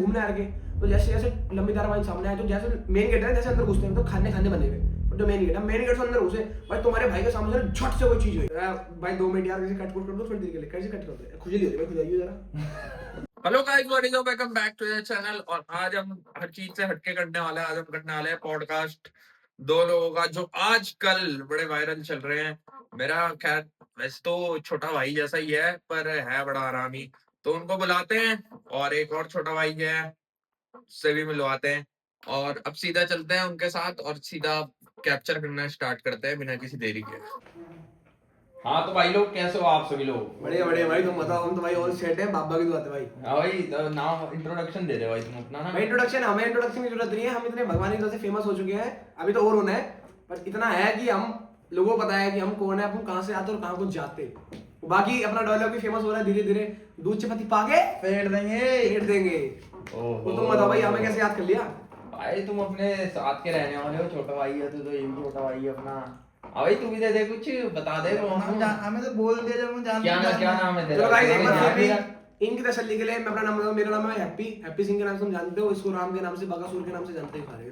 घूमने आ के तो जैसे जैसे लंबी धारावाहिक सामने आए तो जैसे मेन गेट है जैसे अंदर घुसते हैं तो खाने खाने बने हुए जो मेन गेट है मेन गेट से अंदर घुसे भाई तुम्हारे भाई के सामने झट से कोई चीज हुई भाई 2 मिनट यार कैसे कट कर दो थोड़ी देर के लिए कैसे कट कर दो खुजली हो रही है खुजाइए जरा। Hello guys, what is up, welcome back to the channel. और आज हम हर चीज से हटके करने वाले हैं। आज हम करने वाले हैं पॉडकास्ट दो लोगों का जो आजकल बड़े वायरल चल रहे हैं। मेरा खैर वैसे तो छोटा भाई जैसा ही है पर है बड़ा आरामी, तो उनको बुलाते हैं। और एक और छोटा भाई है, उससे भी मिलवाते हैं। और अब सीधा चलते हैं उनके साथ और सीधा कैप्चर करना स्टार्ट करते हैं बिना किसी देरी के। हाँ तो भाई लोग, कैसे हो आप सभी लोग? बढ़िया बढ़िया भाई तुम बताओ। हम तो भाई और सेट है बाबा की बात है भाई। हाँ भाई, तो नाम इंट्रोडक्शन दे दे भाई तुम अपना ना। भाई इंट्रोडक्शन हमें इंट्रोडक्शन की जरूरत नहीं है। हम इतने भगवान की तरह से फेमस हो चुके हैं। अभी तो और होना है पर इतना है कि हम लोगों को पता है कि हम कौन है, हम कहाँ से आते और कहाँ को जाते। बाकी अपना डायलॉग भी फेमस हो रहा है धीरे धीरे। दूध चपाती पाके फेंट देंगे। वो तुम बताओ भाई हमें कैसे याद कर लिया? भाई तुम अपने साथ के रहने वाले हो, छोटा भाई है तो ये भी छोटा भाई है अपना। हाँ भाई तू भी दे दे, कुछ बता दे। हमें तो बोल दिया जब हम जान क्या नाम है तेरा? चलो गाइस एक बार फिर भी इनकी तसल्ली के लिए मैं अपना नाम बताऊं। मेरा नाम है हैप्पी सिंह के नाम से तुम जानते हो। इसको राम के नाम से, बकासुर के नाम से जानते हैं सारे।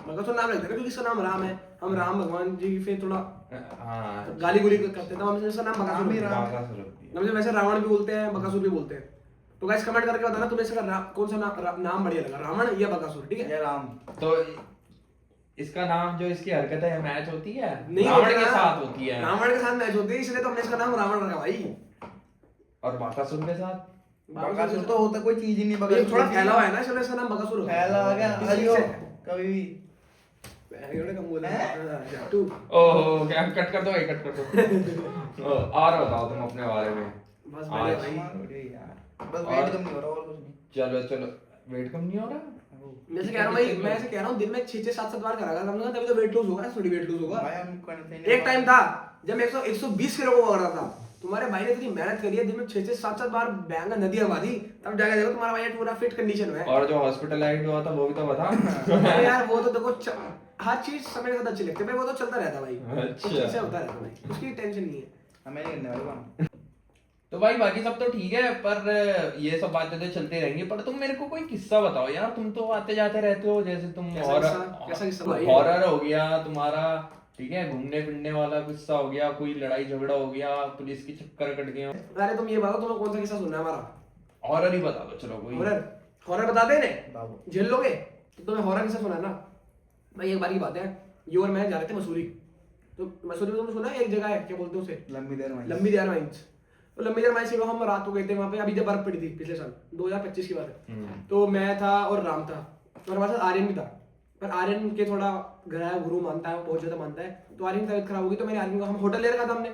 बकासुर नाम रखते हैं क्योंकि इसका नाम राम है। हम राम भगवान जी फिर थोड़ा गाली गुली करते थे तो हम इसका नाम बकासुर। हम वैसे रावण भी बोलते हैं, बकासुर भी बोलते हैं। तो गाइस कमेंट करके बताना तुम्हें इसका कौन सा नाम बढ़िया लगा, रावण या बकासुर? ठीक है राम। तो इसका नाम जो इसकी हरकत है मैच होती है नहीं, रावण के साथ होती है। रावण के साथ मैच होती है इसलिए तो हमने इसका नाम रावण रखा भाई। और बकासुर के साथ बकासुर तो होता कोई चीज ही नहीं। ये थोड़ा फैला हुआ है ना इसलिए इसका नाम बकासुर हो गया। फैला हो गया हरियो कभी भी कम बोला तू। ओह क्या कट कर दो भाई, कट कर दो। और बताओ तुम अपने बारे में। बस आज भाई बस वेट कम नहीं हो रहा और कुछ नहीं। चलो वेट कम नहीं हो रहा। मैं से कह रहा हूं भाई, मैं ऐसे कह रहा हूं दिन में 6-6 7-7 बार करा कर हमने तभी तो वेट लॉस होगा, थोड़ी वेट लॉस होगा। भाई हम करते नहीं। एक टाइम था जब मैं 120 किलो को पकड़ा था। तुम्हारे भाई ने इतनी मेहनत करी है, दिन में 6-6 7-7 बार बैंगा नदी हवा दी, तब जाके देखो तुम्हारा भाई पूरा फिट कंडीशन में है। और जो हॉस्पिटलाइज्ड हुआ था वो भी तो बता। अरे यार वो तो देखो हर चीज समय के साथ अच्छी लगती है भाई, वो तो चलता रहता भाई। अच्छा कुछ ऐसे होता रहता भाई, उसकी टेंशन नहीं है। हमें नहीं करने वाले काम। तो भाई बाकी सब तो ठीक है पर ये सब बातें तो चलती रहेंगी। पर तुम मेरे को कोई किस्सा बताओ यार, तुम तो आते जाते रहते हो। जैसे तुम कैसा किस्सा भाई? हॉरर हो गया तुम्हारा, ठीक है, घूमने फिरने वाला किस्सा हो गया, कोई लड़ाई झगड़ा हो गया, पुलिस की चक्कर कट गए। अरे तुम ये बताओ तुम्हें कौन सा किस्सा सुनना है हमारा? हॉरर ही बता दो चलो कोई। हॉरर बता दे ने बाबू झेल लोगे तो तुम्हें हॉरर किस्सा सुना है ना भाई। एक बार की बात है, ये और मैं जा रहे थे मसूरी। तो मसूरी में तुमने सुना है एक जगह है, क्या बोलते हैं उसे? लंबी देर माइंस। तो लंबी देर माइंस हम रात को गए थे वहां पे। अभी जब बर्फ पड़ी थी पिछले साल 2025 की बात है। तो मैं था और राम था और हमारे साथ आर्यन भी था। पर आर्यन के थोड़ा गहरा गुरु मानता है, बहुत ज्यादा मानता है। तो आर्यन की तबीयत खराब होगी तो मैंने आर्यन को, हम होटल ले रखा था हमने,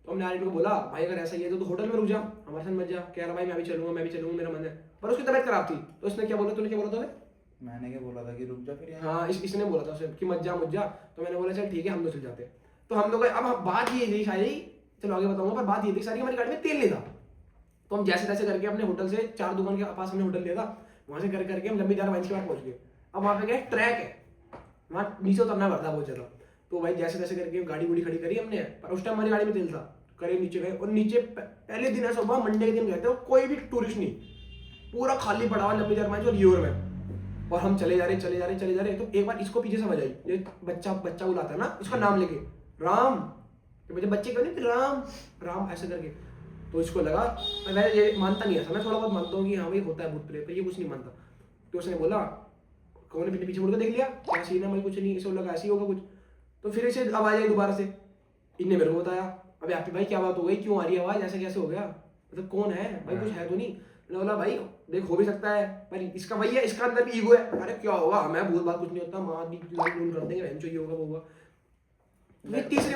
तो हमने आर्यन को बोला भाई अगर ऐसा ही है तो होटल में रुक जा, हमारे साथ मत जा। कह रहा भाई मैं भी चलूंगा मेरा मन है। पर उसकी तबीयत खराब थी तो उसने क्या बोला, तूने क्या बोला था? मैंने क्या बोला था कि रुक जा फिर यहाँ। हाँ इसने बोला था उसे कि मत जा। तो मैंने बोला चल ठीक है हम तो चल जाते हैं। तो हम लोग अब बात ये थी सारी, चलो आगे बताऊंगा, पर बात ये थी सारी हमारी गाड़ी में तेल नहीं था। तो हम जैसे तैसे करके अपने होटल से 4 दुकान के पास हमने होटल लिया था, वहां से करके हम लंबी धार वाइन्स के पास पहुंच गए। अब वहां पे क्या ट्रैक है, वहां नीचे उतरना पड़ता बहुत ज्यादा। तो भाई जैसे तैसे करके गाड़ी गुड़ी खड़ी करी हमने, पर उस टाइम हमारी गाड़ी में तेल था। करे नीचे गए और नीचे पहले दिन ऐसा हुआ, मंडे के दिन गए थे, कोई भी टूरिस्ट नहीं, पूरा खाली पड़ा हुआ लंबी धार वाइन्स और यूर में। और हम चले जा रहे। तो एक बार इसको पीछे से आवाज आई, बच्चा बुलाता है ना इसका नाम लेके, राम। तो मुझे बच्चे क्यों नहीं, राम ऐसे करके। तो इसको लगा, मैं ये मानता नहीं ऐसा, मैं थोड़ा बहुत मानता हूँ कि हाँ भाई होता है भूत प्रेत, पर ये कुछ नहीं मानता। तो उसने बोला, कौन ने पीछे मुड़ के देख लिया, क्या सीन है, मैं कुछ नहीं, इसे लगा ऐसे ही होगा कुछ। तो फिर इसे आवाज आई दोबारा से, इनने मेरे को बताया, अबे हैप्पी भाई क्या बात हो गई, क्यों आ रही है आवाज, ऐसे कैसे हो गया, मतलब कौन है भाई, कुछ है तो नहीं? मैंने बोला भाई देख हो भी सकता है, पर इसका वही है, इसका अंदर भी ईगो है। अरे क्या होगा, हमें भूत बात कुछ नहीं होता, माँ भी कर देंगे, ये होगा वो होगा। तीसरी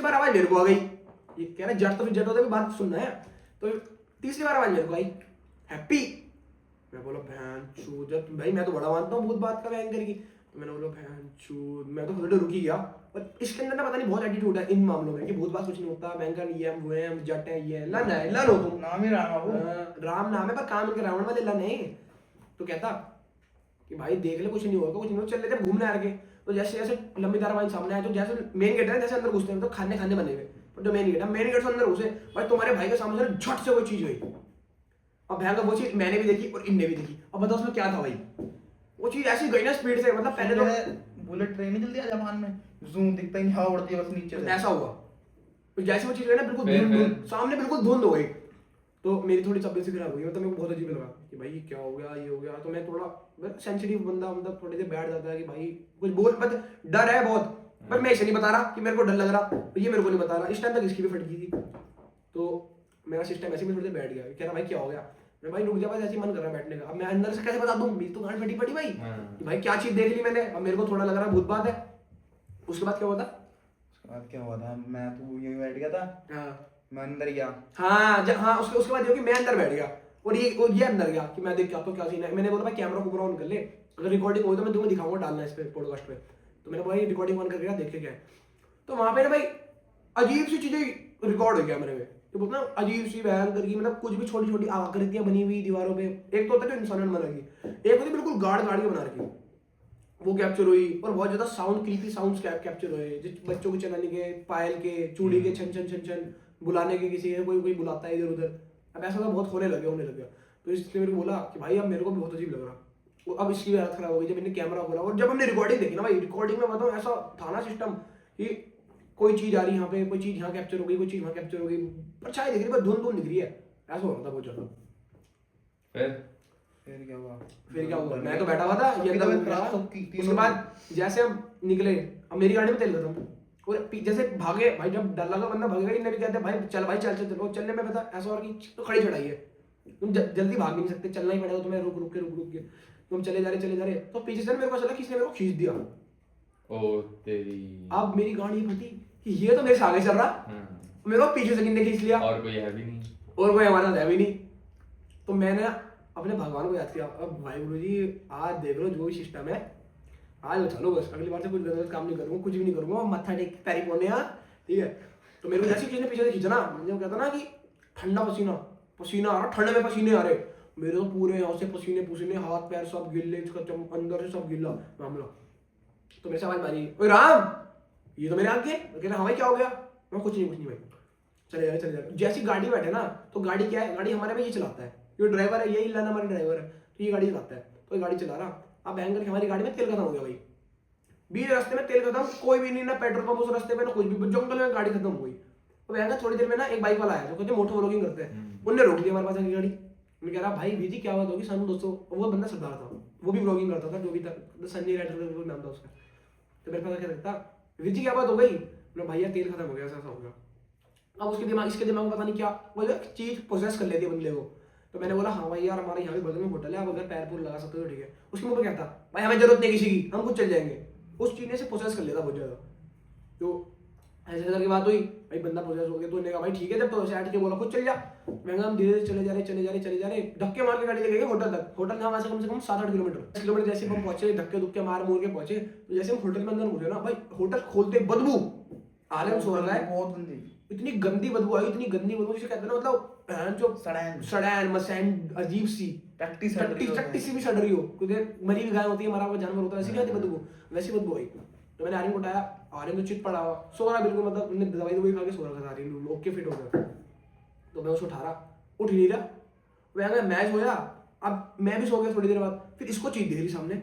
बार आवाज मेरे को आ गई। ये कह रहा जट तो फिर जट होता है, बात सुनना है। तो तीसरी बार आवाज मेरे को आई, हैप्पी। मैं बोला बहन चूत भाई, मैं तो बड़ा मानता हूँ भूत बात का भयंकर की। तो मैंने बोला बहन चूत, मैं तो थोड़ा रुक ही गया। और इसके अंदर ना पता नहीं बहुत एटीट्यूड है इन मामलों में कि भूत बात कुछ नहीं होता, भयंकर ये हम हुए हम जट है, ये लन है, लन हो तुम, नाम ही राम बाबू। राम नाम है पर काम इनके रावण वाले लन है। तो कहता कि भाई देख ले कुछ नहीं होगा, कुछ नहीं होगा, चल लेते घूमने आ के। तो जैसे जैसे लंबी धारावाहिक सामने आए तो जैसे मेन गेट है जैसे अंदर घुसते हैं तो खाने बने हुए, पर जो मेन गेट है मेन गेट से अंदर घुसे भाई तुम्हारे भाई के सामने झट से कोई चीज हुई। अब भयंकर वो चीज मैंने भी देखी और इनने भी देखी। अब बताओ उसमें क्या था भाई, वो चीज ऐसी गई ना स्पीड से, मतलब पहले तो बुलेट ट्रेन नहीं चलती है जापान में, जूम दिखता ही नहीं, हवा उड़ती है बस नीचे से। ऐसा हुआ, तो जैसे वो चीज गई ना बिल्कुल फिर- धुंध सामने बिल्कुल धुंध हो गई, तो मेरी थोड़ी तबीयत से खराब हो गई, मतलब मेरे को बहुत अजीब लगा कि भाई ये क्या हो गया, ये हो गया। तो मैं थोड़ा सेंसिटिव बंदा, मतलब थोड़े से बैठ जाता है कि भाई कुछ बोल, बट डर है बहुत, पर मैं इसे नहीं बता रहा कि मेरे को डर लग रहा, तो ये मेरे को नहीं बता रहा। इस टाइम तक इसकी भी फटकी थी, तो मेरा सिस्टम ऐसे में थोड़ी देर बैठ गया, कह रहा भाई क्या हो गया, मैं भाई रुक जा, बस ऐसे ही मन कर रहा है बैठने का। अब मैं अंदर से कैसे बता दूं, मेरी तो गांड फटी पड़ी भाई कि भाई क्या चीज देख ली मैंने, अब मेरे को थोड़ा लग रहा है भूत बात है। उसके बाद क्या हुआ था, उसके बाद क्या हुआ था, मैं तो यहीं बैठ गया था, हाँ मैं अंदर गया। हाँ उसके बाद ये हो कि मैं अंदर बैठ गया और ये अंदर गया कि मैं देख आपको क्या सीन है। मैंने बोला भाई कैमरा को ऑन कर ले, अगर रिकॉर्डिंग हो तो मैं तुम्हें दिखाऊंगा डालना इस पे पॉडकास्ट पे। तो मैंने बोला ये रिकॉर्डिंग ऑन करके देख के क्या है, तो वहां पे ना भाई अजीब सी चीजें रिकॉर्ड हो गया कैमरे में, तो बहुत ना अजीब सी भयंकर की, मतलब कुछ भी छोटी छोटी आकृतियां बनी हुई दीवारों पे। एक तो होता है जो इंसान ने बनाई, एक होती बिल्कुल गाड़ गाड़ के बना रखी, वो कैप्चर हुई। और बहुत ज्यादा साउंड, क्रीपी साउंड्स कैप्चर हुए, जिस बच्चों के चलाने के, पायल के, चूड़ी के छन छन छन छन, बुलाने के, किसी के कोई कोई बुलाता है इधर उधर। अब ऐसा तो बहुत होने लगे। तो इसने मेरे को बोला कि भाई अब मेरे को भी बहुत अजीब लग रहा। वो अब इसकी भी हालत खराब हो गई जब मैंने कैमरा खोला, और जब हमने रिकॉर्डिंग देखी ना भाई, रिकॉर्डिंग में बताऊँ ऐसा था ना सिस्टम कि कोई चीज आ रही यहाँ पे, कोई चीज यहाँ कैप्चर हो गई, कोई चीज वहाँ कैप्चर हो गई, परछाई दिख रही है, धुंध दिख रही है, ऐसा हो रहा था बहुत ज्यादा। फिर क्या हुआ, फिर क्या हुआ, मैं तो बैठा हुआ था, ये अंदर घूम रहा था। सबकी उसके बाद जैसे हम निकले, अब मेरी गाड़ी में तेल खत्म, और जैसे भागे भाई, जब डर लगा बंदा भागेगा, इन्हें भी कहते हैं भाई चल चल, और चलने में पता ऐसा और कि तो खड़ी चढ़ाई है, तुम जल्दी भाग भी नहीं सकते, चलना ही पड़ेगा तुम्हें, रुक के तुम चले जा रहे। तो पीछे से मेरे को ऐसा लगा किसी ने मेरे को खींच दिया। ओ तेरी, अब मेरी गाड़ी फटी कि ये तो मेरे से आगे चल रहा, मेरे को पीछे से किसने खींच लिया, और कोई है भी नहीं, और कोई हमारे साथ है भी नहीं। तो मैंने अपने भगवान को याद किया, अब वाहिगुरु जी आज देख लो जो भी सिस्टम है, आज चलो बस अगली बार से कुछ गलत काम नहीं करूंगा, कुछ भी नहीं करूंगा, मत्था टेक के पैरी पौने यहाँ, ठीक है। तो मेरे को जैसे किसी ने पीछे से खींचा ना, मुझे कहता ना कि ठंडा पसीना आ रहा, ठंडे में पसीने आ रहे मेरे, तो पूरे यहाँ से पसीने, हाथ पैर सब गिल्ले, अंदर से सब गिल्ला मामला। तो मेरे से आवाज मारी, ओए राम, ये तो मेरे आगे, कह रहा हाँ भाई क्या हो गया, मैं कुछ नहीं भाई, चले जा। जैसी गाड़ी में बैठे ना, तो गाड़ी क्या है, गाड़ी हमारे में ये चलाता है, ये ड्राइवर है, यही लाना हमारा ड्राइवर है, तो ये गाड़ी चलाता है, तो ये गाड़ी चला रहा। अब बैंकर हमारी गाड़ी में तेल खत्म हो गया भाई, बीच रास्ते में तेल खत्म, कोई भी नहीं, ना पेट्रोल पंप उस रास्ते पे, ना कुछ भी, जंगल में गाड़ी खत्म हो गई। तो बैंकर थोड़ी देर में ना एक बाइक वाला आया जो कहते मोटो व्लॉगिंग करते हैं, उनने रोक दिया हमारे पास आके गाड़ी। मैं कह रहा भाई बीजी क्या बात होगी, सन दोस्तों, वो बंदा सरदार था, वो भी व्लॉगिंग करता था, जो भी था, संजय राइडर नाम था उसका। तो मेरे पास क्या लगता विजी क्या बात हो गई, मैं भैया तेल खत्म हो गया, ऐसा हो गया। अब इसके दिमाग में पता नहीं क्या वो चीज प्रोसेस कर लेती है बंदे को। तो मैंने बोला हाँ भाई यार हमारे यहाँ पे बगल में होटल है, आप अगर पैर पूर लगा सकते हो तो ठीक है। उसके मुंह पे क्या था, भाई हमें जरूरत नहीं किसी की, हम खुद चल जाएंगे। उस चीज ने से प्रोसेस कर लेता बहुत ज्यादा। तो ऐसे करके बात हुई भाई, बंदा प्रोसेस हो गया, तो उन्होंने कहा भाई ठीक है, जब तो ऐसे के बोला खुद चल जा। मैंने हम धीरे धीरे चले जा रहे, धक्के मार के गाड़ी ले गए होटल तक। होटल था वहां से कम 7-8 किलोमीटर। जैसे हम पहुंचे, धक्के मार के पहुंचे, तो जैसे हम होटल के अंदर घुसे ना भाई, होटल खोलते बदबू आलम सो रहा है, बहुत गंदी, इतनी गंदी बदबू आई, इतनी गंदी बदबू जिसे कहते हैं ना, मतलब जो सड़ैन मसैन अजीब सी, टट्टी सी भी सड़ रही हो, क्योंकि मरी हुई गाय होती है, मरा हुआ जानवर होता है, ऐसी क्या आती बदबू, वैसी बदबू आई। तो मैंने आर्यन को उठाया, आर्यन तो चित पड़ा हुआ सो रहा बिल्कुल, मतलब उन्हें दवाई खा के सो रखा था आर्यन, ओके फिट हो गया। तो मैं उसको उठा रहा, उठ नहीं रहा, वह मैच होया, अब मैं भी सो गया थोड़ी देर बाद, फिर इसको चीज दे रही सामने।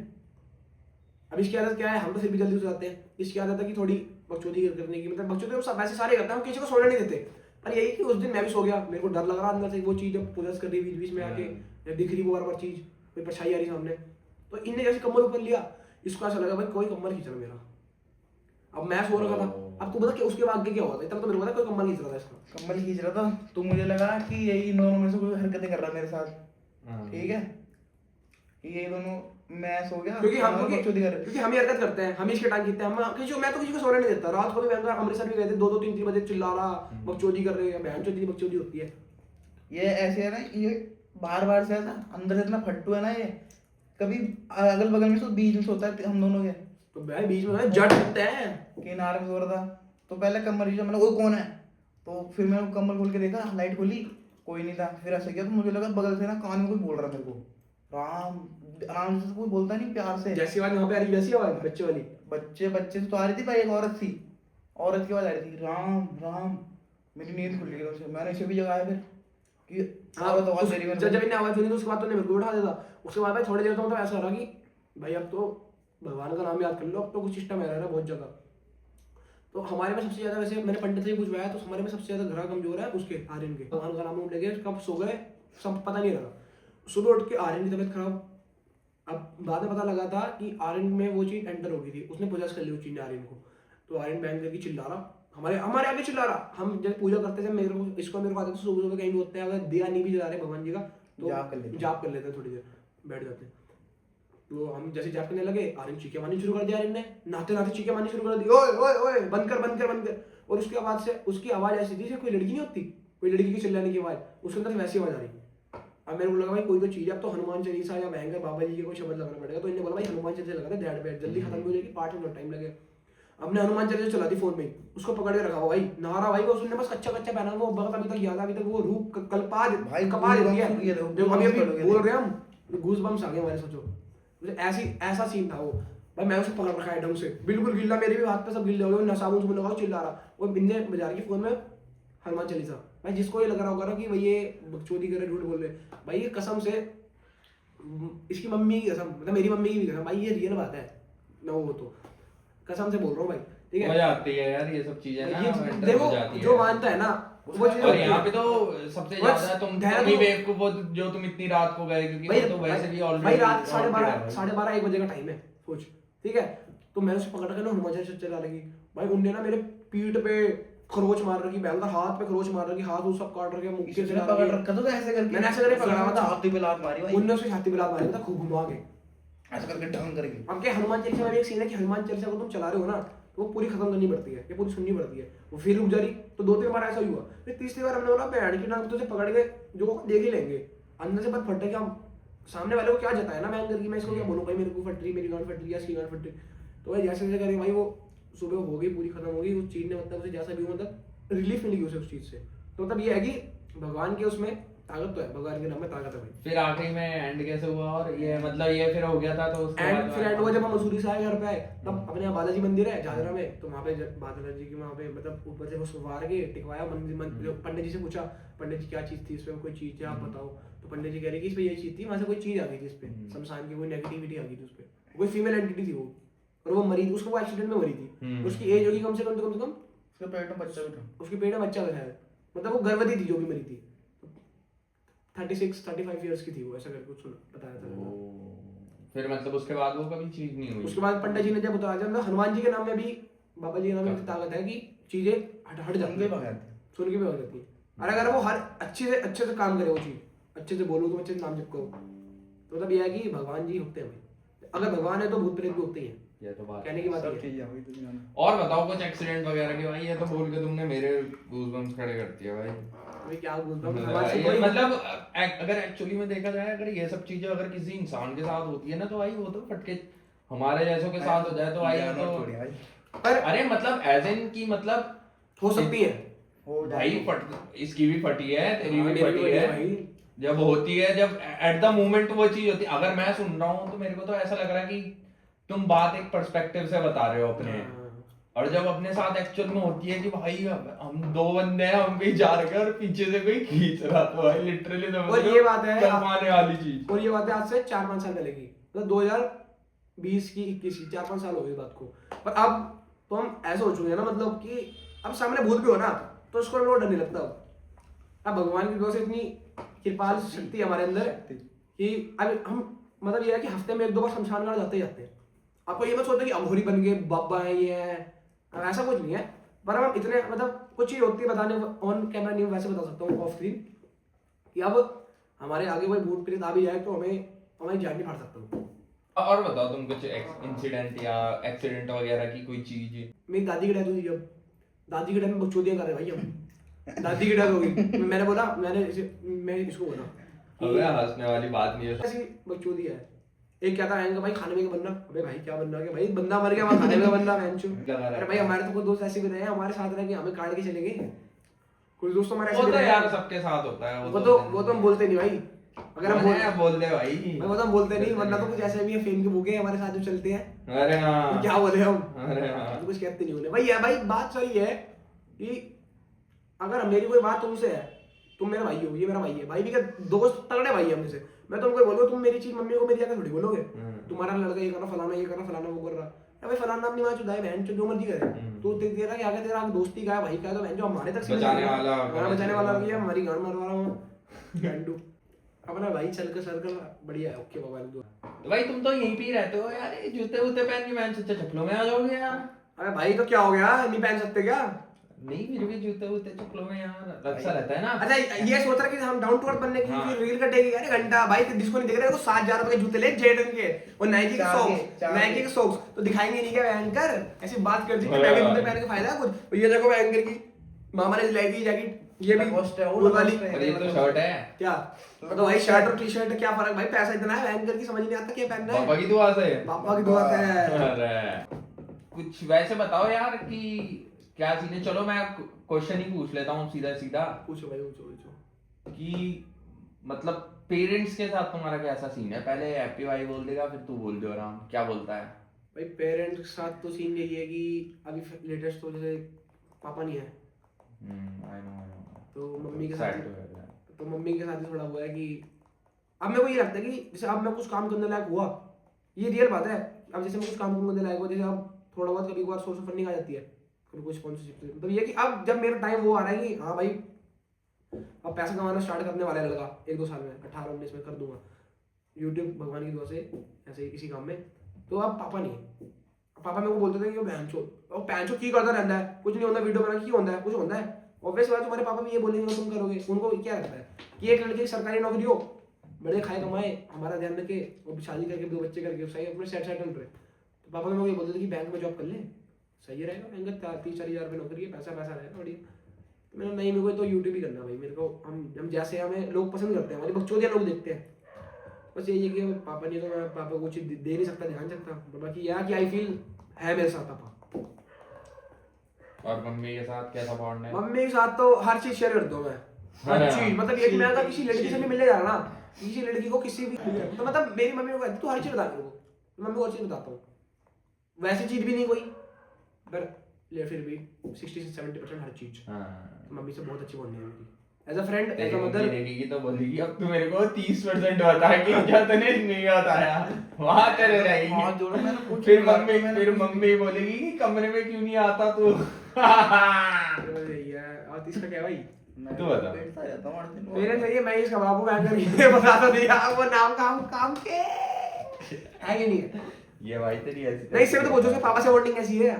अब इसकी आदत क्या है, हम तो फिर भी जल्दी सो जाते हैं, इसकी आदत है कि थोड़ी बकचोदी करने की, मतलब बकचोदी हम वैसे सारे करते हैं, हम किसी को सोने नहीं देते। पर यही कि उस दिन मैं भी सो गया, मेरे को डर लग रहा अंदर से, वो चीज जब प्रोसेस कर रही बीच बीच में आके दिख रही वो बार चीज, कोई परछाई आ रही सामने। तो इनने जैसे कम्बल ऊपर लिया, इसको ऐसा लगा भाई कोई कम्बल खींच रहा मेरा। अब मैं सो रखा था, अब तू बता कि उसके बाद आगे क्या हुआ था, इतना तो मेरे को पता कोई कम्बल खींच रहा था इसका, कम्बल खींच रहा था। तो मुझे लगा कि यही इन दोनों में से कोई हरकतें कर रहा मेरे साथ, ठीक है, ये दोनों, मैं सो गया क्योंकि हम बकचोदी कर रहे, क्योंकि हम ही हरकत करते हैं, हम इसके टाइम खींचते हैं, मैं तो किसी को सोने नहीं देता। रात को भी मैं अमृतसर भी गए थे, 2-2 3-3 बजे चिल्ला रहा, बकचोदी कर रहे हैं, बहन चोदी बकचोदी होती है। ये ऐसे है ना, ये बार से ऐसा अंदर से इतना फट्टू है ना, ये कभी अगल बगल में सो, बीच में सोता है हम दोनों के, तो भाई बीच में जट उठते हैं, किनारे में सो रहा था। तो पहले कमर नीचे, मैंने वो कौन है, तो फिर मैंने कमर खोल के देखा, लाइट खोली, कोई नहीं था। फिर ऐसा किया तो मुझे लगा बगल से ना कान में कोई बोल रहा मेरे को, राम आराम से, कोई बोलता नहीं प्यार से, जैसी आवाज वहां पे आ रही वैसी आवाज बच्चे वाली, बच्चे से तो आ रही थी भाई, एक औरत थी, औरत की आवाज आ रही थी, राम राम। मेरी नींद खुल गई, मैंने इसे भी जगाया, फिर कि हाँ, आवाज आवाज दे रही है मेरे जब को। इन्हें आवाज सुनी तो उसके बाद तो मेरे को उठा देता। उसके बाद भाई थोड़ी देर तो ऐसा रहा कि भाई अब तो भगवान का नाम याद कर लो, अब तो कुछ सिस्टम है बहुत ज्यादा। तो हमारे में सबसे ज्यादा, वैसे मैंने पंडित से भी पूछवाया तो हमारे में सबसे ज्यादा ग्रह कमजोर है उसके आर्यन के। भगवान का नाम लेके कब सो गए सब पता नहीं लगा, सुबह उठ के आर्यन की तबीयत खराब। अब बाद में पता लगा था कि आर्यन में वो चीज एंटर हो गई थी, उसने पोजेस कर ली उस चीज ने आर्यन को। तो आर्यन बैंग करके चिल्ला रहा, हमारे हमारे आगे चिल्ला रहा। हम जब पूजा करते थे मेरे को आदत सुबह सुबह कहीं भी होते हैं, अगर दिया नहीं भी जला रहे भगवान जी का तो जाप कर लेते हैं, थोड़ी देर बैठ जाते हैं। तो हम जैसे जाप करने लगे, आर्यन चीखे मारनी शुरू कर दिया। आर्यन ने नहाते नहाते चीखे मारनी शुरू कर दी, ओए ओए ओए बंद कर बंद कर बंद कर। और उसके बाद से उसकी आवाज ऐसी थी जैसे कोई लड़की नहीं होती, कोई लड़की की चिल्लाने की आवाज, उसके अंदर से वैसी आवाज आ रही। अब मेरे को लगा भाई कोई तो चीज है, अब तो हनुमान चालीसा या भयंकर बाबा जी के कोई शब्द लगाना पड़ेगा। तो इन्होंने बोला भाई हनुमान चालीसा लगा दे, दैट बैट जल्दी खत्म हो जाएगी, पाठ में टाइम लगे। हमने हनुमान चालीसा चला दी फोन में, उसको पकड़ के रखा हुआ भाई, नहारा भाई को उसने बस कच्चा कच्चा पहना, वो भगत अभी तक याद, अभी तक वो रूप कल्पा भाई कपा देती है। goosebumps जो अभी अभी goosebumps बोल रहे हैं हम, गूज बम्स आ गए हमारे, सोचो ऐसी ऐसा सीन था वो। भाई मैं उसे पकड़ रखा है ढंग से, बिल्कुल गिल्ला, मेरे भी हाथ पे सब गिल्ले हो गए, नसाबुन से लगा चिल्ला रहा। वो बिन्ने बजा रही फोन में हनुमान चालीसा। भाई जिसको ये लग रहा होगा ना कि भाई ये बकचोदी कर रहे, झूठ बोल रहे, भाई ये कसम से इसकी मम्मी की कसम, मतलब मेरी मम्मी की भी कसम, भाई ये रियल बात है ना, वो तो कसम से बोल रहा हूँ भाई, ठीक है। हो जाती है यार ये सब चीजें ना, ये mental देखो हो जाती जो है। मानता है ना वो चीज़ और होती यहाँ है। पे तो सबसे बस ज्यादा तुम देहरादून- ही बेवकूफ हो जो तुम इतनी रात को गए, क्योंकि भाई वो तो वैसे भी भाई ऑलरेडी रात 12:30 1 बजे का टाइम है, सोच, ठीक है। तो मैंने उसे पकड़ कर ना हनुमान चालीसा चला लगी भाई, उनने ना मेरे पीठ पे खरोच मार रखी, बैंगल हाथ पे खरोच मार रखी, हाथ वो सब काट रखे, मुक्के से इसने पकड़ रखा था तो ऐसे करके, मैंने ऐसे करके पकड़ा हुआ था, हाथी पे लात मारी भाई, उनने उसे छाती पे लात मारी था खूब घुमा के। ऐसे करके ढंग करके। अब क्या हनुमान चालीसा में भी एक सीन है कि हनुमान चालीसा को तुम चला रहे हो ना तो वो पूरी खत्म करनी पड़ती है, ये पूरी सुननी पड़ती है। वो फिर रुक जा रही तो 2-3 बार ऐसा ही हुआ, फिर तीसरी बार हमने बोला पैड की नाम तुझे पकड़ के जो देख ही लेंगे, अंदर से बात फट है कि हम सामने वाले को क्या जताया ना बैंगर की, मैं इसको क्या बोलूं भाई मेरे को फट रही, मेरी गांड फट रही है, इसकी गांड फट रही। तो भाई जैसे जैसे करें भाई वो सुबह हो गई, पूरी खत्म हो गई उस चीज ने, मतलब उसे जैसा भी हो, मतलब रिलीफ मिली उसे उस चीज से। तो मतलब ये है कि भगवान के उसमें ताकत तो है, भगवान के नाम में ताकत है भाई। फिर आखिरी में एंड कैसे हुआ, और ये मतलब ये फिर हो गया था तो उसके एंड बाद फिर एंड हुआ जब हम मसूरी से आए घर पे आए, तब अपने यहाँ बालाजी मंदिर है झादरा में, तो वहाँ पे बादल जी की वहाँ पे मतलब ऊपर से वो सवार के टिकवाया मंदिर। पंडित जी से पूछा, पंडित जी क्या चीज थी इसमें, कोई चीज है आप बताओ। तो पंडित जी कह रहे कि इसमें ये चीज थी, वहाँ से कोई चीज आ गई थी इसपे, शमशान की कोई नेगेटिविटी आ गई थी उसपे, कोई फीमेल एंटिटी थी वो, और वो मरी थी, उसको वो एक्सीडेंट में मरी थी। उसकी एज होगी कम से कम उसके पेट में बच्चा भी था, उसके पेट में बच्चा था शायद, मतलब वो गर्भवती थी जो भी मरी थी, 36-35 ईयर्स की थी वो, ऐसा करके कुछ बताया था। फिर मतलब उसके बाद वो कभी चीज नहीं हुई। उसके बाद पंडित जी ने जब उतारा जब हनुमान जी के नाम में भी, बाबा जी के नाम में भी ताकत है कि चीजें हट जाती है, सुन के भी हो जाती है। और अगर वो हर अच्छे से काम करे, वो चीज अच्छे से बोलो तुम, अच्छे से नाम जप करो, तो मतलब ये है कि भगवान जी होते हैं भाई, अगर भगवान है तो भूत प्रेत भी होते ही हैं, ये तो बात कहने की बात सब है। चीजें हुई दुनिया में। और बताओ कुछ एक्सीडेंट वगैरह के भाई, ये तो बोल के तुमने मेरे गूज़बम्स खड़े कर दिया भाई। भाई क्या बोलता हूँ ये मतलब अगर एक्चुअली में देखा जाए, अगर ये सब चीजें अगर किसी इंसान के साथ होती है ना तो भाई वो तो फटके हमारे जैसों के साथ हो जाए तो भाई तो पर अरे मतलब एज इन की मतलब हो सकती है भाई फट, इसकी भी फटी है, तेरी भी मेरी भी फटी वही है भाई। जब होती है, जब एट द मोमेंट वो चीज होती है। अगर मैं सुन रहा हूँ तो मेरे को तो ऐसा लग रहा है कि तुम बात एक पर्सपेक्टिव से बता रहे हो अपने, और जब अपने साथ एक्चुअल में होती है कि भाई हम 2 बंदे हैं, हम कहीं जा रहे हैं और पीछे से कोई खींच रहा, तो भाई लिटरली और ये बात है कमाने वाली चीज। और ये बात है आज से 4-5 साल पहले की, मतलब 2020 की 21 की 4-5 साल हो गए बात को। पर अब तो हम ऐसे हो चुके हैं ना, मतलब कि अब सामने भूत भी हो ना तो उसको हमें डर नहीं लगता। अब भगवान की वजह से इतनी कृपाल शक्ति है हमारे अंदर कि अब हम मतलब ये है कि हफ्ते में 1-2 बार शमशान घाट जाते ही जाते हैं। आपको ये मत सोचो कि अघोरी बन गए, बाबा है ये है, ऐसा कुछ नहीं है। पर हम इतने मतलब कुछ चीज होती है बताने ऑन कैमरा नहीं, वैसे बता सकता हूँ ऑफ स्क्रीन, कि अब हमारे आगे कोई भूत प्रेत आ भी जाए तो हमें जान नहीं फाड़ सकता। और बताओ तुम कुछ इंसिडेंट या एक्सीडेंट वगैरह की कोई चीज। मेरी दादी की डेथ हुई, जब दादी की डेथ में बकचोदियां कर रहे भाई हम, दादी की डेथ हो गई, मैं इसको बोला अबे हंसने वाली बात नहीं है। ऐसी बकचोदी है। एक कहता है भाई खाने में क्या बनना, अबे भाई क्या बनना, कि भाई बंदा मर गया वहाँ खाने में बनना बेंचो। अरे भाई हमारे तो कुछ दोस्त ऐसे भी रहे हैं हमारे साथ रह के हमें काट के चले गए, कुछ दोस्त हमारे ऐसे वो भी तो रहे यार हैं। सबके साथ होता है वो तो हम बोलते नहीं भाई, अगर हम बोल दे भाई, वो तो हम बोलते नहीं, वरना तो कुछ ऐसे भी है फेम के भूखे हमारे साथ जो चलते हैं। अरे हाँ तो क्या बोले हम, अरे हाँ तो कुछ कहते नहीं उन्हें भाई। है भाई बात सही है कि अगर मेरी कोई बात तुमसे है तुम मेरा भाई हो, ये मेरा भाई है, भाई भी का दोस्त तगड़े भाई है हमसे से। मैं तुमको बोलूंगा तुम मेरी चीज मम्मी को मेरी आके थोड़ी बोलोगे तुम्हारा लड़का ये कर रहा फलाना, ये कर रहा फलाना, वो कर रहा है। भाई फलाना अपनी माँ चुदाए बहन जो मर्जी करे, तो तेरा क्या है, तेरा दोस्ती का है, भाई का है, तो बहन जो हमारे तक बचाने वाला, हमारा बचाने वाला है, हमारी गांड मरवा रहा हूं गांडू। अपना भाई चल कर सर्कल बढ़िया है, ओके बाबा। तो भाई तुम तो यहीं पे ही रहते हो यार, ये जूते वूते पहन के मैंने सोचा चप्पलों में आ जाओगे यार। अरे भाई तो क्या हो गया, नहीं पहन सकते क्या? नहीं फिर भी जूते वूते चप्पलों में यार अच्छा रहता है ना। अच्छा ये सोच रहा कि हम डाउन टू अर्थ बनने की हाँ। फिर रील कटेगी यार घंटा, भाई जिसको नहीं देख रहे, 7,000 रुपए के जूते ले जेडन के और नाइकी के सॉक्स, नाइकी के सॉक्स तो दिखाएंगे नहीं क्या एंकर, ऐसी बात कर दी कि महंगे जूते पहन के फायदा है कुछ। और ये देखो एंकर की मामा ने दिलाई थी जैकेट, ये भी कॉस्ट है, वो वाली अरे ये तो शर्ट है क्या, तो भाई शर्ट और टी शर्ट क्या फर्क भाई, पैसा इतना है एंकर की समझ नहीं आता क्या पहनना है। पापा की दुआ से। पापा की दुआ से है। अरे कुछ वैसे बताओ यार कि क्या सीन है। चलो मैं क्वेश्चन ही पूछ लेता हूँ सीधा सीधा पूछो भाई पूछो। कि मतलब पेरेंट्स के साथ तुम्हारा कैसा सीन है। पहले हैप्पी भाई बोल देगा फिर तू बोल दो आराम, क्या बोलता है। भाई पेरेंट्स के साथ तो सीन यही है कि अभी लेटेस्ट तो जैसे पापा नहीं है आई नो तो मम्मी के Sad साथ to hear that. तो मम्मी के साथ ही थोड़ा हुआ है कि अब मेरे को ये लगता है कि जैसे अब मैं कुछ काम करने लायक हुआ, ये रियल बात है। अब जैसे मैं कुछ काम करने लायक हुआ, जैसे अब थोड़ा बहुत कभी कभार सोर्स ऑफ फंडिंग आ जाती है, फिर कोई स्पॉन्सरशिप से, मतलब ये कि अब जब मेरा टाइम वो आ रहा है कि हाँ भाई अब पैसा कमाना स्टार्ट करने वाला है लड़का 1-2 साल में, 18-19 में कर दूंगा यूट्यूब भगवान की दुआ से ऐसे ही किसी काम में। तो अब पापा नहीं है, पापा मेरे को बोलते थे कि वो पैंचो की करता रहता है, कुछ नहीं होता, वीडियो बना की होता है, कुछ होता है। ऑब्वियस बात तुम्हारे पापा भी ये बोलेंगे तुम करोगे, उनको क्या लगता है कि एक लड़के की सरकारी नौकरी हो, बड़े खाए कमाए, हमारा ध्यान रखे और शादी करके 2 बच्चे करके सही अपने सेटल रहे। तो पापा मेरे को ये बोलते थे कि बैंक में जॉब कर ले, सही रहेगा, बैंक का 30-40 हज़ार रुपये नौकरी है, पैसा रहेगा बढ़िया। तो मैंने नहीं, मेरे को तो यूट्यूब ही करना भाई, मेरे को हम जैसे हमें लोग पसंद करते हैं, हमारी बकचोदिया लोग देखते हैं, बस यही है कि पापा नहीं तो मैं पापा को कुछ दे नहीं सकता, ध्यान सकता, बाकी यह कि आई फील है मेरे साथ पापा। और मम्मी के साथ कैसा बॉन्ड है। मम्मी के साथ तो हर चीज शेयर करता हूँ मैं, हर चीज, मतलब ये कि मैं अगर किसी लड़की से नहीं मिलने जा रहा ना, किसी लड़की को किसी भी तो मतलब मेरी मम्मी को कहती तू हर चीज बता मेरे को, मम्मी को हर चीज बताता हूँ, वैसी चीज भी नहीं कोई पर फिर भी 60-70% हर चीज। मम्मी से बहुत अच्छी बॉन्डिंग है मेरी, as a friend, as a mother. देखेगी तो बोलेगी अब तू मेरे को 30% बता कि क्या तूने नहीं बताया, वहां चले जाएगी। हाथ जोड़ो, मैंने कुछ फिर मम्मी बोलेगी कि कमरे में क्यों नहीं आता तू। और तीसरा क्या है भाई, तू बता। बैठता रहता हूँ हर दिन। मेरे चाहिए मैं इसका बाबू बैंकर ये बता तो दिया, वो नाम काम के है कि नहीं है। ये भाई तेरी ऐसी नहीं सिर्फ तो पूछो कि पापा से बॉन्डिंग कैसी है,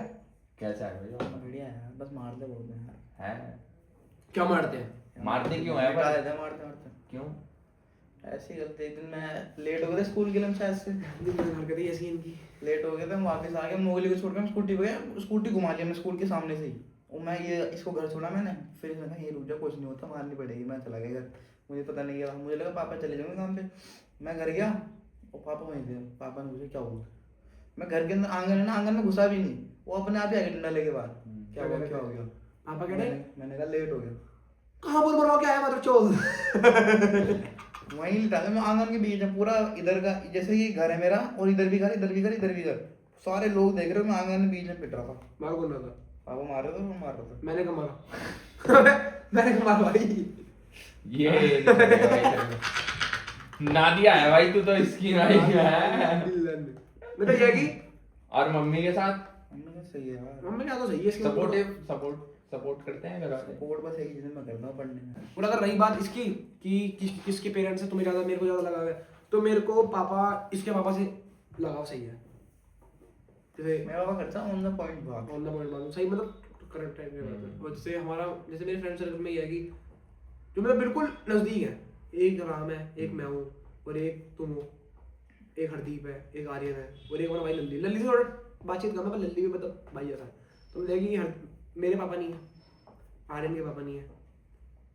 कैसा है भाई। बढ़िया है, बस मारते बोलते हैं है क्या मारते हैं, मारते क्यों है बिठा पर देते हैं, मारते क्यों। ऐसे ही करते। एक दिन मैं लेट हो गया था स्कूल के लिए, शायद से हरकतें ऐसी हैं इनकी। लेट हो गया था, हम वापस आ गए, मोगली को छोड़ के हम स्कूटी पे गए, स्कूटी घुमा लिया मैं स्कूल के सामने से ही, और मैं ये इसको घर छोड़ा मैंने, फिर इसने कहा ये रुक जा कुछ नहीं होता, मारनी पड़ेगी। मैं चला गया घर, मुझे पता नहीं क्या, मुझे लगा पापा चले जाएंगे काम पे। मैं घर गया और पापा वहीं थे, पापा ने मुझे क्या हुआ, मैं घर के अंदर आंगन है ना, आंगन में घुसा भी नहीं, वो अपने आप ही आगे डंडा लेके बाहर, क्या हुआ क्या हो गया। पापा कह रहे मैंने कहा लेट हो गया, कहाँ बोल मरवा के आया मतलब चोल। वहीं लिटा मैं आंगन के बीच में पूरा, इधर का जैसे ये घर है मेरा और इधर भी घर, इधर भी घर, इधर भी घर, सारे लोग देख रहे हो, मैं आंगन के बीच में पिट रहा था। मार कौन रहा था, पापा मार रहे थे, मैं मार रहा था। मैंने कहा मारा मैंने कहा मार भाई ये नादिया है भाई, तू तो इसकी भाई है। मैं तो ये कि और मम्मी के साथ मम्मी का सही है यार, मम्मी क्या तो सही है इसकी, सपोर्ट करते हैं घर वाले। सपोर्ट बस एक चीज मैं करता हूँ पढ़ने में। और अगर रही बात इसकी कि किसके पेरेंट्स से तुम्हें ज्यादा मेरे को ज्यादा लगाव है, तो मेरे को पापा, इसके पापा से लगाव सही है, जैसे मेरा पापा करता ऑन द पॉइंट बात, ऑन द पॉइंट मालूम सही, मतलब करेक्ट टाइम पे बात है। और जैसे हमारा, जैसे मेरे फ्रेंड सर्कल में ये है कि जो मेरा बिल्कुल नजदीक है, एक राम है, एक मैं हूँ, और एक तुम हो, एक हरदीप है, एक आर्यन है, और एक हमारा भाई लल्ली से थोड़ा बातचीत करना, पर लल्ली भी मतलब भाई जैसा है। तो देखिए मेरे पापा नहीं है, आर्यन के पापा नहीं है,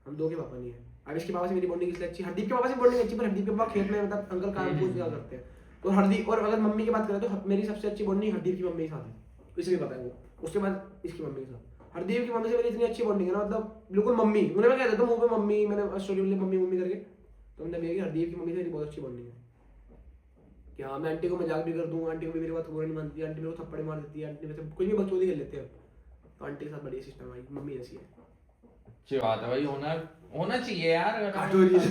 हम दो के पापा नहीं है। अब इसके पापा से मेरी बॉन्डिंग इसलिए अच्छी, हरदीप के पापा से बॉन्डिंग अच्छी, पर हरदीप के पापा खेत में मतलब अंकल काम पूछ क्या करते हैं, तो हरदीप, और अगर मम्मी की बात करें तो मेरी सबसे अच्छी बॉन्डिंग हरदीप की मम्मी के साथ है, इसे भी पता है वो। उसके बाद इसकी मम्मी के साथ, हरदीप की मम्मी से मेरी इतनी अच्छी बॉन्डिंग है ना, मतलब बिल्कुल मम्मी, उन्हें मैं कह देता हूँ मुँह पे मम्मी, मैंने स्टोरी में मम्मी मम्मी करके, तो हमने भी हरदीप की मम्मी से मेरी बहुत अच्छी बॉन्डिंग है कि हाँ, मैं आंटी को मजाक भी कर दूँ, आंटी को भी मेरी बात बुरा नहीं मानती, आंटी मेरे को थप्पड़ मार देती है, आंटी मेरे से कुछ भी बकचोदी खेल लेते हैं, तो आंटी के साथ बढ़िया सिस्टम है, मम्मी ऐसी है। अच्छी बात है भाई, होना होना चाहिए यार, काट हो रही है।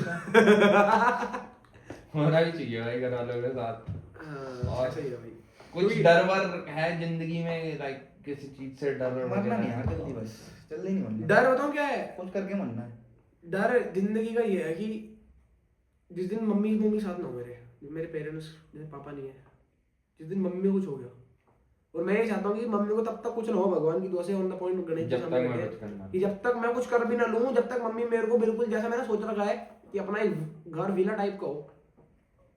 होना भी चाहिए भाई घर वालों के साथ। हाँ, और ऐसा ही है भाई। कुछ क्योंकि- डर वर है जिंदगी में, लाइक किसी चीज से डर मरना नहीं यार जल्दी, बस जल्दी नहीं मरना। डर बताऊं क्या है? कुछ करके मरना है। डर जिंदगी का ये है कि जिस दिन मम्मी मम्मी साथ ना हो, मेरे पेरेंट्स, मेरे पापा नहीं है, जिस दिन मम्मी को कुछ हो गया, और मैं ये चाहता हूँ कि मम्मी को तब तक कुछ ना हो, भगवान की दुआ से on the point Ganesh ji जब तक सामने मैं बैठे, कुछ करना कि जब तक मैं कुछ कर भी ना लूँ, जब तक मम्मी मेरे को बिल्कुल जैसा मैंने सोच रखा है कि अपना एक घर विला टाइप का हो,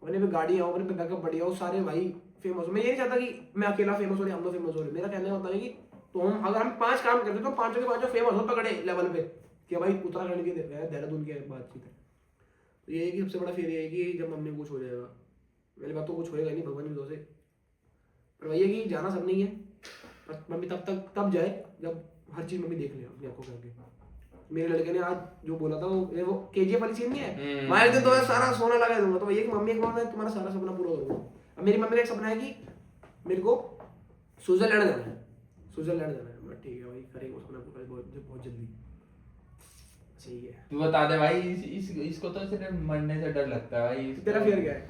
अपने पे गाड़ी हो, अपने पे बैकअप बढ़िया हो, सारे भाई फेमस हो। मैं ये नहीं चाहता कि मैं अकेला फेमस हो रही, हम लोग फेमस हो रहे। मेरा कहने का मतलब है कि तो हम अगर हम 5 काम करते तो पांचों के पांचों फेमस हो तगड़े लेवल पे, कि भाई उत्तराखंड के देहरादून की बातचीत है। तो ये है कि सबसे बड़ा फेर ये है कि जब मम्मी को कुछ हो जाएगा, मेरी बात तो कुछ होएगा नहीं भगवान की दुआ से, पर वही है कि जाना सब नहीं है, पर मम्मी तब जाए जब हर चीज मम्मी देख ले अपनी आंखों करके। मेरे लड़के ने आज जो बोला था वो केजीएफ वाली सीन नहीं है, मैं एक दिन तो सारा सोना लगा दूंगा, तो ये कि मम्मी को मैं तुम्हारा सारा सपना पूरा करूंगा। अब मेरी मम्मी का एक सपना है कि मेरे को स्विट्जरलैंड जाना है, स्विट्जरलैंड जाना है। मैं ठीक है भाई, करेंगे सपना पूरा बहुत जल्दी। सही है। तू बता दे भाई, इसको तो सिर्फ मरने से डर लगता है भाई। तेरा फियर क्या है?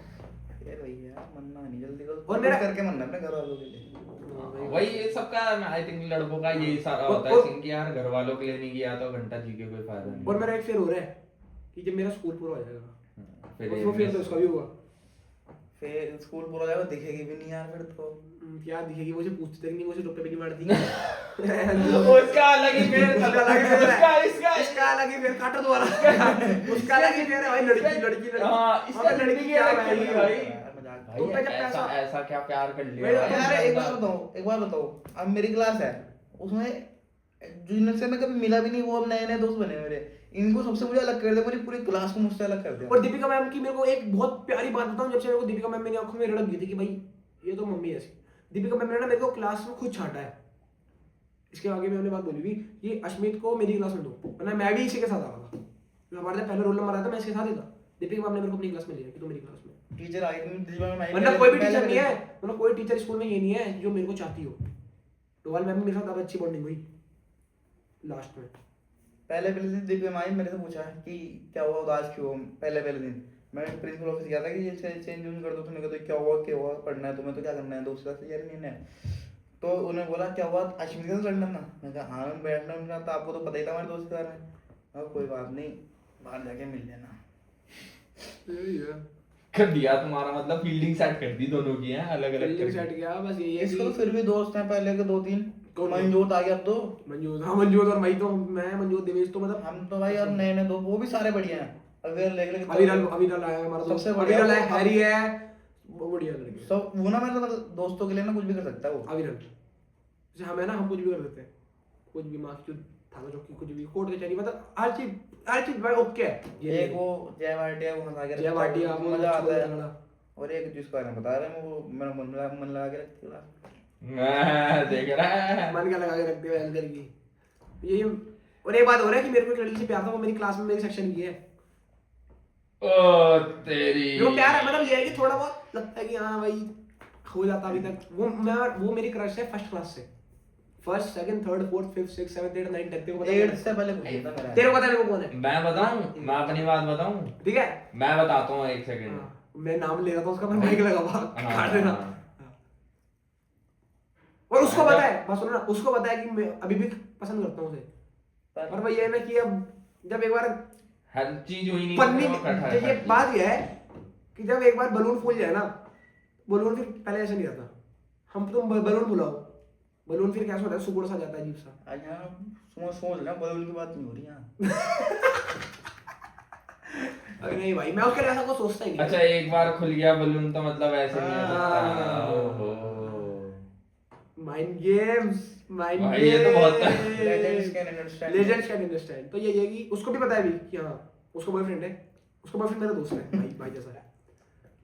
यार वही यार, मरना नहीं जल्दी को, और मेरा- करके मरना अपने घर वालों के लिए। वही ये सबका आई थिंक लड़कों का यही सारा होता है सीन कि यार घर वालों के लिए नहीं किया तो घंटा जी के कोई फायदा नहीं। और मेरा एक फेयर हो रहा है कि जब मेरा स्कूल पूरा हो जाएगा, फिर वो फेयर तो उसका भी हुआ। फिर स्कूल पूरा जाएगा दिखेगी भी नहीं यार फिर तो। क्या दिखेगी, मुझे पूछते नहीं, मुझे टोपे भी नहीं मारती। उसका अलग ही फेर उसका अलग ही फेर है। इसका इसका अलग ही फेर, काटो दोबारा। उसका अलग ही फेर है भाई, लड़की। हाँ, इसका लड़की क्या भाई भाई तुम पे जब ऐसा पैसा- ऐसा क्या प्यार कर भाई, लिया यार एक बार बताओ, अब मेरी क्लास है उसमें जिनसे से मैं कभी मिला भी नहीं, वो अब नए दोस्त बने मेरे। इनको सबसे मुझे अलग कर दिया, मेरी पूरी क्लास को मुझसे अलग कर दिया। और दीपिका मैम की मेरे को एक बहुत प्यारी बात बताऊं, जब से मेरे को दीपिका मैम मेरी आंखों में रड़क गई थी कि भाई ये तो मम्मी ऐसी। दीपिका मैम ने ना मेरे को क्लास में खुद छांटा है। इसके आगे मैंने बात बोली थी कि अश्मित को मेरी क्लास में दो, वरना मैं भी इसी के साथ आ रहा था। हमारे पहले रोल नंबर आया था, मैं इसके साथ ही था। दीपिका मैम ने मेरे को अपनी क्लास में लिया कि तू मेरी क्लास में। टीचर आई थी, वरना कोई भी टीचर नहीं है, वरना कोई टीचर स्कूल में ये नहीं है जो मेरे को चाहती हो। डोवाल मैम मेरे साथ अब अच्छी बॉन्डिंग हुई लास्ट में। पहले दिन दीपिका मैम मेरे से पूछा कि क्या हुआ, उदास क्यों? पहले दिन मैं प्रिंसिपल ऑफिस गया था कि ये चेंज कर दो, तो मैंने कहा क्या हुआ पढ़ना है तुम्हें, तो क्या करना है दूसरी क्लास से? यार नहीं है। तो उन्होंने बोला क्या हुआ, अश्विन के साथ लड़ना ना? मैं कहा हाँ मैं बैठना उनका, तो आपको तो पता ही था हमारे दोस्त के बारे में। अब कोई बात नहीं, बाहर जाके मिल लेना। कर दिया तुम्हारा मतलब फील्डिंग सेट कर दी दोनों की है अलग अलग फील्डिंग सेट किया, बस यही है इसको तो कि फिर भी दोस्त हैं पहले के 2-3। कौन? मंजूत आ गया अब तो। मंजूत, हाँ मंजूत और मैं तो, मैं मंजूत देवेश तो मतलब हम तो भाई और नए दोस्त वो भी सारे बढ़िया हैं। अविरल आया हमारा दोस्त, सबसे बढ़िया अविरल है, वो- हैरी है, वो बढ़िया लड़के हैं। सब वो ना मेरे दोस्तों के लिए ना कुछ भी कर सकता है वो। अविरल जैसे हम है ना, हम कुछ भी कर सकते हैं, कुछ भी मार्क्स थाना चौकी कुछ भी कोर्ट कचहरी, मतलब हर चीज भाई ओके है। एक वो जय भाटिया वो हंसा के जय भाटिया वो मजा आता है। और एक जिसको बारे में बता रहे हैं वो मेरा मन लगा के रखती है। देख रहा है मन का लगा के रखते हुए अंदर की यही। और एक बात हो रहा है कि मेरे को एक लड़की से प्यार था, वो मेरी क्लास में मेरी सेक्शन की है। ओ तेरी जो प्यार है मतलब ये है कि थोड़ा बहुत लगता है कि हाँ भाई हो जाता अभी तक। वो मेरी क्रश है फर्स्ट क्लास से, first second third fourth fifth six seventh eight nine tenth. तेरे को पता है 8 से पहले कुछ नहीं था मेरा। तेरे को पता है मेरे को कौन है? मैं बताऊं, मैं अपनी बात बताऊं, ठीक है मैं बताता हूँ एक सेकंड। हाँ, मैं नाम ले रहा था उसका, पर माइक लगा हुआ काट देना। और उसको पता है, बस सुनो ना, उसको पता है कि मैं अभी भी पसंद करता हूँ उसे। पर वही है ना कि अब जब एक बार हर चीज हुई नहीं पन्नी, तो इकट्ठा है ये हर चीज। बात यह है कि जब एक बार बलून फूल जाए ना, बलून फिर पहले ऐसा नहीं रहता। हम तुम बलून बुलाओ, बलून फिर कैसा होता है, सुगड़ सा जाता है अजीब सा। आज यहाँ सोच ना बलून की बात नहीं हो रही यहाँ। अरे नहीं भाई, मैं उसके लिए ऐसा कुछ सोचता ही नहीं। अच्छा एक बार खुल गया बलून तो मतलब ऐसे नहीं हो सकता। हाँ। ओहो माइंड गेम्स, माइंड भाई, ये तो बहुत Legends can understand. Legends can understand. तो ये है कि उसको भी पता है भी कि हाँ उसका बॉयफ्रेंड है, उसका बॉयफ्रेंड मेरा दोस्त है, भाई जैसा है।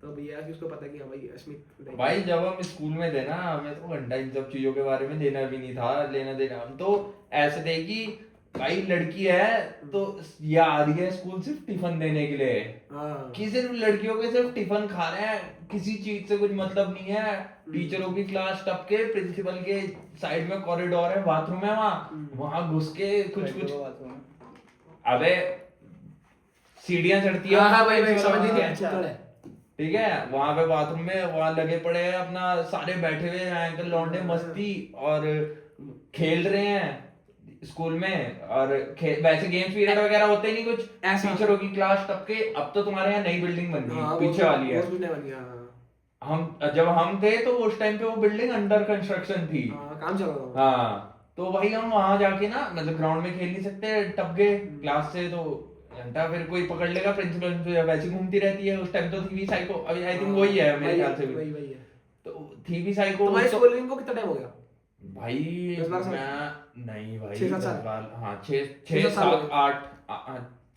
तो भैया कि उसको पता है कि हाँ भाई अश्मित भाई जब हम स्कूल में थे ना, हमें तो घंटा इन सब चीजों के बारे में देना भी नहीं था, लेना देना। हम तो ऐसे थे कि भाई लड़की है तो ये आ रही है स्कूल सिर्फ टिफिन देने के लिए, हाँ कि सिर्फ लड़कियों के सिर्फ टिफिन खा रहे हैं, किसी चीज से कुछ मतलब नहीं है। टीचरों की क्लास टप के प्रिंसिपल के साइड में कॉरिडोर है, बाथरूम है, वहां घुस के कुछ बात हो। अबे सीढ़ियां चढ़ती है, हाँ भाई भाई समझ हाँ, गई अच्छा। थी। ठीक है, वहां पे बाथरूम में वहां लगे पड़े हैं अपना, सारे बैठे हुए हैं अंकल लौंडे मस्ती और खेल रहे हैं स्कूल में। और वैसे गेम्स पीरियड वगैरह होते ही नहीं कुछ, ऐसा। टीचरों की क्लास टप के। अब तो तुम्हारे यहाँ नई बिल्डिंग बन गई हाँ, पीछे वाली है। वो बन गया। जब हम थे तो उस टाइम पे वो बिल्डिंग अंडर कंस्ट्रक्शन थी। हाँ, काम चल रहा था। हाँ, तो भाई हम वहां जाके ना, मतलब ग्राउंड में खेल नहीं सकते, टप गए क्लास से तो घंटा फिर कोई पकड़ लेगा, प्रिंसिपल वैसे घूमती रहती है। उस टाइम तो थी भी साइको, अभी आई थिंक वही है मेरे ख्याल से भी। वही है। तो थी भी साइको। तुम्हारी तो स्कूलिंग को कितना टाइम हो गया? भाई 10-12 साल? मैं नहीं भाई 6-7 साल? 10 हाँ 6-7 साल हो गए।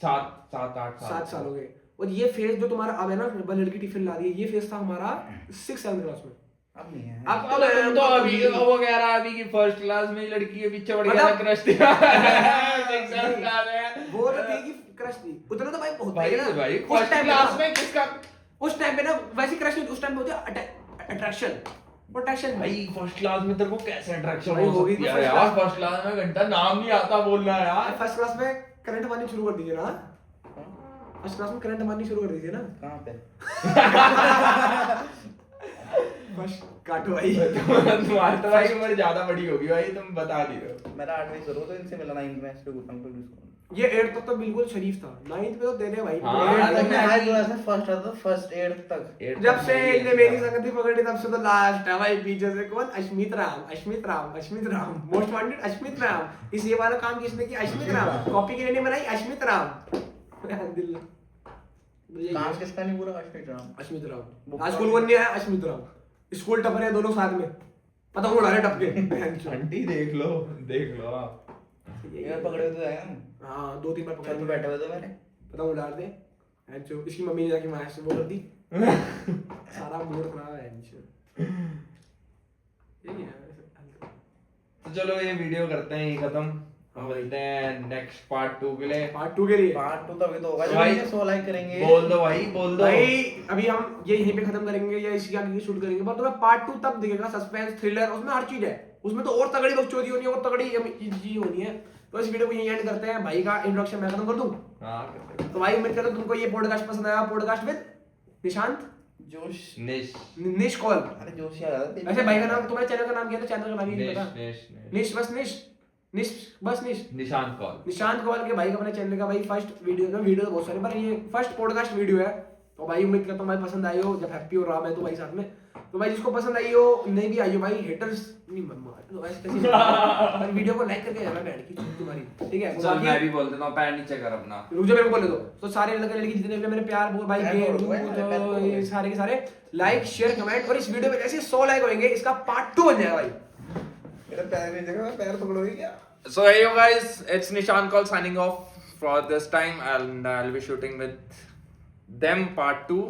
7-8 7 साल हो गए। और ये फेज जो तुम्हारा अब है ना, लड़की टिफिन ला रही है, ये फेज था हमारा 6-7 क्लास में। अब नहीं है। अब अब तुम तो अभी वो कह रहा अभी की फर्स्ट क्लास में लड़की के पीछे पड़ गया मतलब- क्रश थी। वो तो थी कि क्रश थी, उतना तो भाई होता भाई है ना भाई उस फर्स्ट टाइम क्लास में किसका, उस टाइम पे ना वैसी क्रश नहीं, उस टाइम पे होती है अट्रैक्शन, प्रोटेक्शन। भाई फर्स्ट क्लास में तेरे को कैसे अट्रैक्शन भाई हो होगी सकती तो है first यार? class- फर्स्ट क्लास में घंटा नाम नहीं आता बोलना यार। फर्स्ट क्लास में करंट मारनी शुरू कर दीजिए ना। फर्स्ट क्लास में करंट मारनी शुरू कर दीजिए ना। कहाँ पे? बस काटो भाई। तुम्हारी तो भाई उम्र ज्यादा बड़ी होगी भाई, तुम बता नहीं रहे हो। मेरा 8वीं शुरू तो इनसे मिला 9th में ऐसे गुटन को डिस्काउंट। ये 8 तक तो बिल्कुल शरीफ था, 9th पे तो दे दे भाई। हाँ, 8 तक मैं मैं हाई क्लास में फर्स्ट आता था, फर्स्ट 8th तक। जब से इनने मेरी संगति पकड़ी तब से तो लास्ट है भाई। पीछे से कौन? Ashmit Ram, Ashmit Ram, Ashmit Ram, most wanted Ashmit Ram. इस ये वाला काम किसने किया? अश्मित राम। कॉपी किसने बनाई? अश्मित राम। दिल काम किसका नहीं पूरा? अश्विन राम। अश्मित राम। आज स्कूल वन नहीं आया, अश्मित राम। स्कूल टपर है दोनों साथ में, पतंग उड़ा रहे टपके। आंटी देख लो आप। यार पकड़े हुए तो आए हम। हाँ 2-3 बार छत पकड़ पे बैठे हुए थे मैंने। पतंग उड़ा रहे थे। एंचो इसकी मम्मी ने जाके मार से वो कर दी। सारा मूड खराब है एंचो। यही है। तो चलो ये वीडियो करते हैं ये खत्म, हम मिलते हैं नेक्स्ट पार्ट 2 के लिए। पार्ट 2 के लिए पार्ट 2 तो अभी तो होगा, भाई, जब 100 लाइक करेंगे। बोल दो भाई, बोल दो भाई अभी हम ये यहीं पे खत्म करेंगे या इसकी आगे शूट करेंगे, पर तुम्हें पार्ट 2 तब दिखेगा। सस्पेंस, थ्रिलर, उसमें हर चीज है। उसमें तो और तगड़ी बकचोदी होनी है, और तगड़ी चीज होनी है। तो इस वीडियो को यहीं एंड करते हैं। भाई का इंट्रोडक्शन मैं खत्म कर दूं। हाँ करते हैं। तो भाई उम्मीद करता हूं तुमको ये पॉडकास्ट पसंद आया। पॉडकास्ट विद निशांत जोश। निश निश कॉल। अरे जोश ही आ रहा था। वैसे भाई का नाम, तुम्हारे चैनल का नाम क्या था? चैनल का नाम ही नहीं निश पता। निश निश बस निश निश बस निश निशांत कॉल। निशांत कौल के भाई का अपने चैनल का भाई फर्स्ट वीडियो तो बहुत सारे, पर ये फर्स्ट पॉडकास्ट वीडियो है। तो भाई उम्मीद करता हूँ भाई पसंद आई हो। जब हैप्पी और राम है तो भाई साथ में, तो भाई जिसको पसंद आई हो, नहीं भी आई हो भाई, हेटर्स नहीं मत मार तो ऐसे कैसे पर वीडियो को लाइक करके जाना बैठ की तुम्हारी, ठीक है? चल मैं भी बोल देता हूँ, पैर नीचे कर अपना। रुक जा, मेरे को बोले तो सारे लड़के लड़की जितने भी मेरे प्यार वो भाई पैर के तोड़ दो भाई, पैर तोड़ दो। ये सारे के सारे लाइक शेयर कमेंट, और इस वीडियो पे जैसे 100 लाइक होंगे इसका पार्ट 2 बन जाएगा भाई। मेरा पैर नहीं जगह, पैर पकड़ोगे क्या? So hey you guys, it's Nishan Call signing off for this time, and I'll be shooting with them part 2.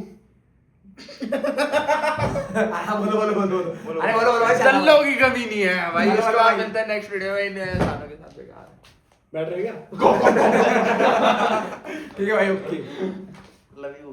बोलो अरे बोलो भाई, दल्लों की कमी नहीं है भाई। बोलो, इसके बोलो बाद भाई। मिलते हैं नेक्स्ट वीडियो में नए इंसानों के साथ। बेकार बैठ रहे क्या? ठीक है भाई, ओके। Love you.